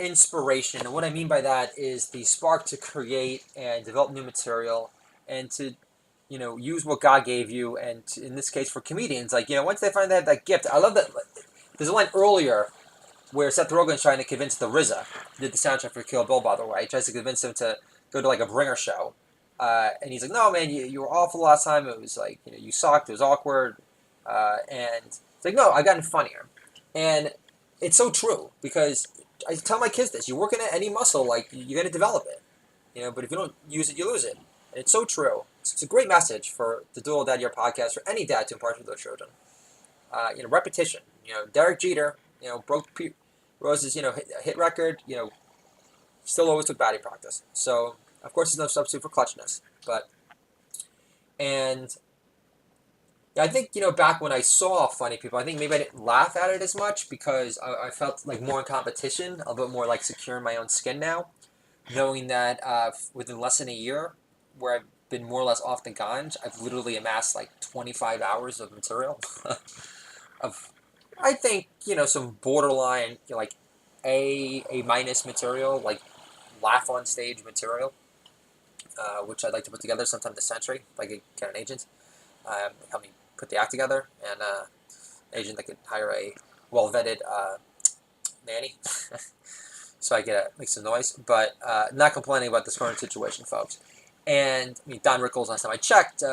inspiration. And what I mean by that is the spark to create and develop new material and to, use what God gave you. And to, in this case, for comedians, like, once they find they have that gift, I love that. There's a line earlier where Seth Rogen's trying to convince the RZA, who did the soundtrack for Kill Bill, by the way, he tries to convince him to go to like a bringer show. And he's like, no, man, you were awful last time. It was like, you sucked. It was awkward. And it's like, no, I've gotten funnier. And it's so true because I tell my kids this: you're working at any muscle, like you're gonna develop it, But if you don't use it, you lose it. And it's so true. It's a great message for the Dual Dad Year podcast for any dad to impart to their children. Repetition. Derek Jeter, broke Pete Rose's, hit record. Still always took batting practice. So of course, there's no substitute for clutchness. And I think, back when I saw funny people, I think maybe I didn't laugh at it as much because I felt like more in competition, a bit more like secure in my own skin now, knowing that within less than a year, where I've been more or less off the ganj, I've literally amassed like 25 hours of material of, I think, some borderline, like A minus material, like laugh on stage material, which I'd like to put together sometime this century if I could get an agent. Help me put the act together, and an agent that could hire a well-vetted nanny so I could make some noise, but not complaining about this current situation, folks. And Don Rickles, last time I checked,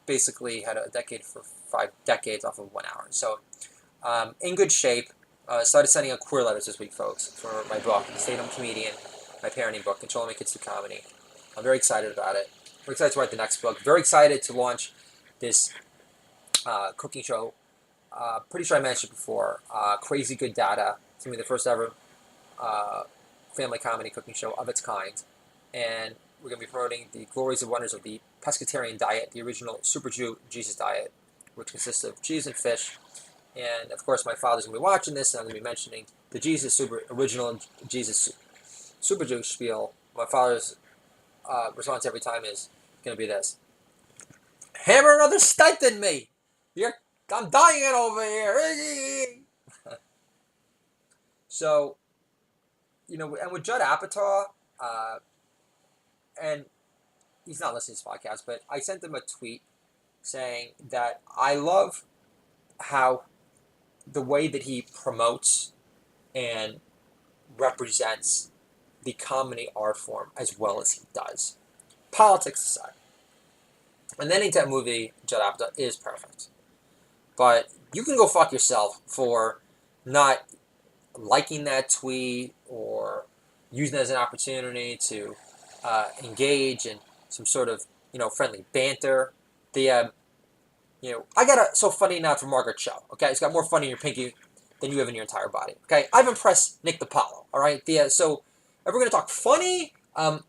basically had a decade for 5 decades off of 1 hour. So in good shape. Started sending out queer letters this week, folks, for my book, Stay-at-Home Comedian, my parenting book, Controlling My Kids Through Comedy. I'm very excited about it. We're excited to write the next book. Very excited to launch this cooking show. Pretty sure I mentioned it before. Crazy Good Data. It's going to be the first ever family comedy cooking show of its kind. And we're going to be promoting the glories and wonders of the pescatarian diet, the original Super Jew Jesus diet, which consists of cheese and fish. And, of course, my father's going to be watching this, and I'm going to be mentioning the original Jesus Super Jew spiel. My father's response every time is going to be this: hammer another stent in me! I'm dying over here! So, and with Judd Apatow, and he's not listening to this podcast, but I sent him a tweet saying that I love how the way that he promotes and represents the comedy art form as well as he does. Politics aside. And then into that movie, Judd Apatow is perfect. But you can go fuck yourself for not liking that tweet or using it as an opportunity to engage in some sort of, friendly banter. I got a so funny now for Margaret Cho. Okay, it's got more funny in your pinky than you have in your entire body. Okay, I've impressed Nick DiPaolo. All right, so if we're gonna talk funny,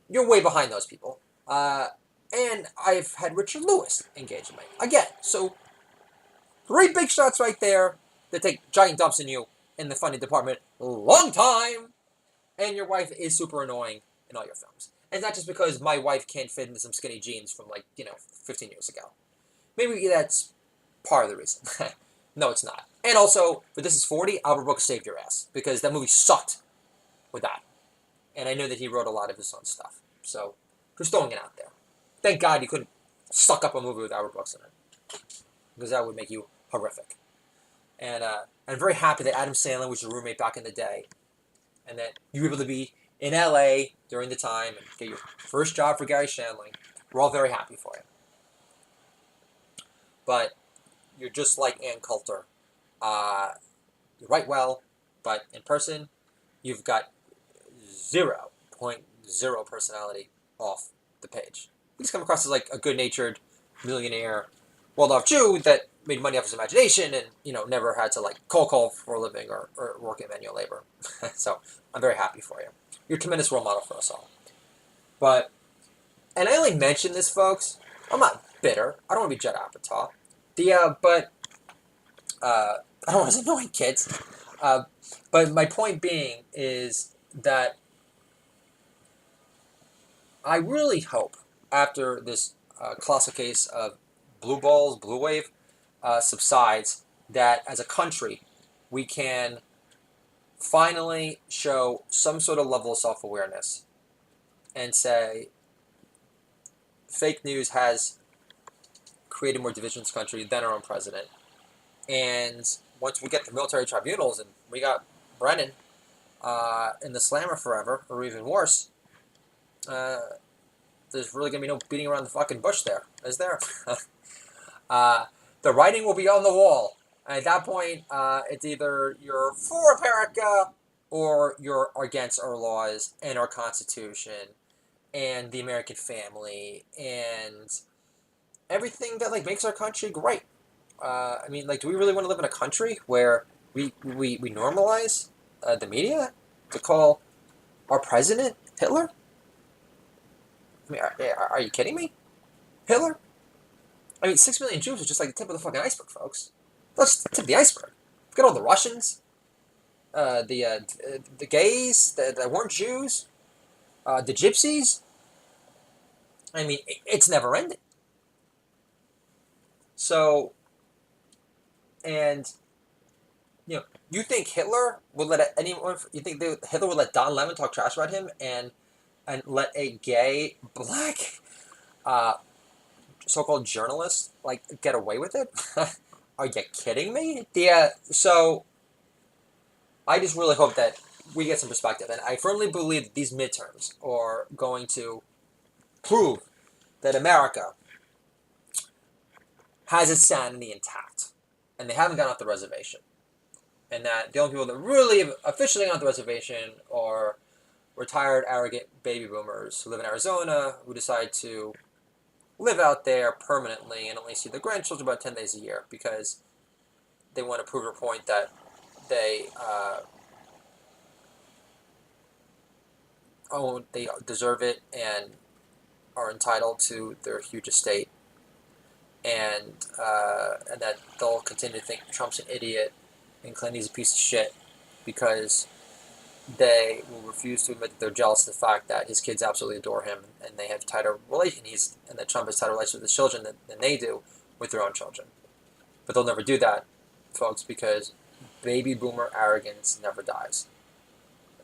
you're way behind those people. And I've had Richard Lewis engage in me again. So 3 big shots right there that take giant dumps in you in the funny department. Long time, and your wife is super annoying in all your films. And it's not just because my wife can't fit into some skinny jeans from 15 years ago. Maybe that's part of the reason. No, it's not. And also, for This Is 40, Albert Brooks saved your ass. Because that movie sucked with that. And I know that he wrote a lot of his own stuff. So, just throwing it out there. Thank God you couldn't suck up a movie with Albert Brooks in it. Because that would make you horrific. And I'm very happy that Adam Sandler was your roommate back in the day. And that you were able to be in LA during the time and get your first job for Gary Shandling. We're all very happy for you. But you're just like Ann Coulter. You write well, but in person, you've got 0.0 personality off the page. You just come across as like a good-natured millionaire, well-off Jew that made money off his imagination and, never had to like call for a living or work at manual labor. So I'm very happy for you. You're a tremendous role model for us all. And I only mention this, folks. I'm not bitter. I don't want to be Judd Apatow. But I don't want to annoy kids. But my point being is that I really hope after this colossal case of blue wave, subsides, that as a country we can finally show some sort of level of self-awareness and say fake news has created more division in this country than our own president. And once we get the military tribunals and we got Brennan in the slammer forever, or even worse, there's really going to be no beating around the fucking bush there, is there? The writing will be on the wall. And at that point, it's either you're for America or you're against our laws and our Constitution and the American family and everything that like makes our country great. I mean, like, do we really want to live in a country where we normalize the media to call our president Hitler? I mean, are you kidding me? Hitler? I mean, 6 million Jews is just like the tip of the fucking iceberg, folks. That's the tip of the iceberg. Look at all the Russians, the gays that weren't Jews, the gypsies. I mean, it's never ending. So, and you think Hitler would let anyone? You think Hitler would let Don Lemon talk trash about him and let a gay black so-called journalist like get away with it? Are you kidding me? Yeah. So I just really hope that we get some perspective, and I firmly believe that these midterms are going to prove that America has its sanity intact, and they haven't gotten off the reservation, and that the only people that really have officially got off the reservation are retired, arrogant baby boomers who live in Arizona, who decide to live out there permanently and only see their grandchildren about 10 days a year because they want to prove a point that they they deserve it and are entitled to their huge estate, and that they'll continue to think Trump's an idiot and Clinton's a piece of shit because they will refuse to admit that they're jealous of the fact that his kids absolutely adore him and they have tighter relations, and that Trump has tighter relations with his children than they do with their own children. But they'll never do that, folks, because baby boomer arrogance never dies.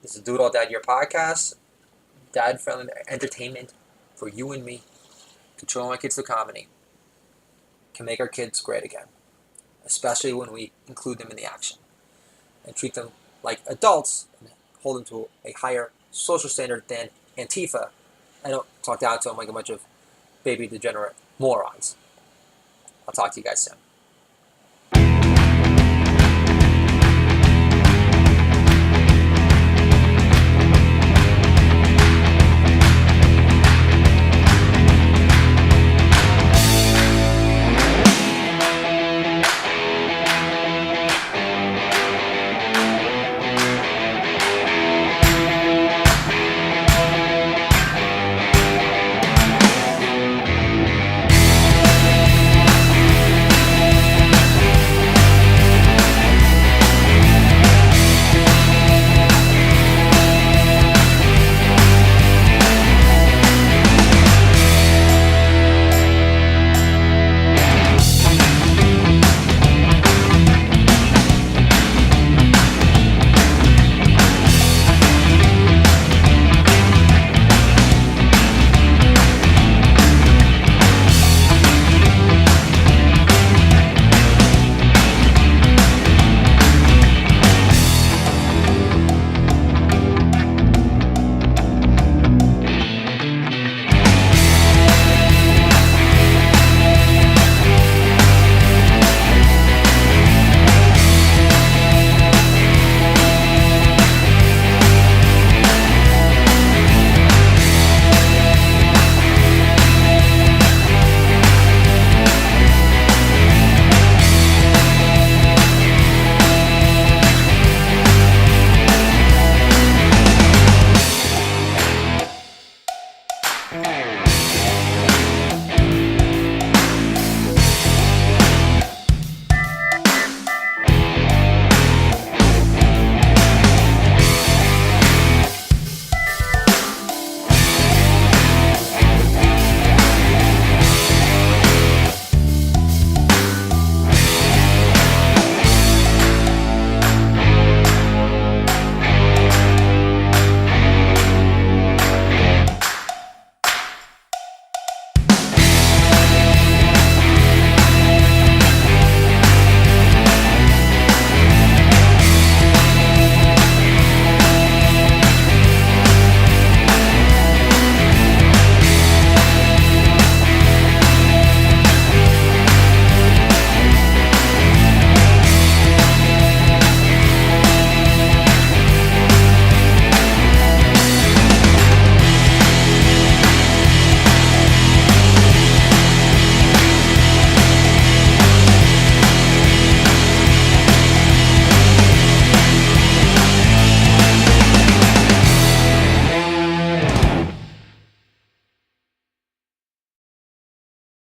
This is Do It All Dad Your podcast, dad-friendly entertainment for you and me. Controlling my kids through comedy can make our kids great again, especially when we include them in the action and treat them like adults and hold them to a higher social standard than Antifa. I don't talk down to them like a bunch of baby degenerate morons. I'll talk to you guys soon.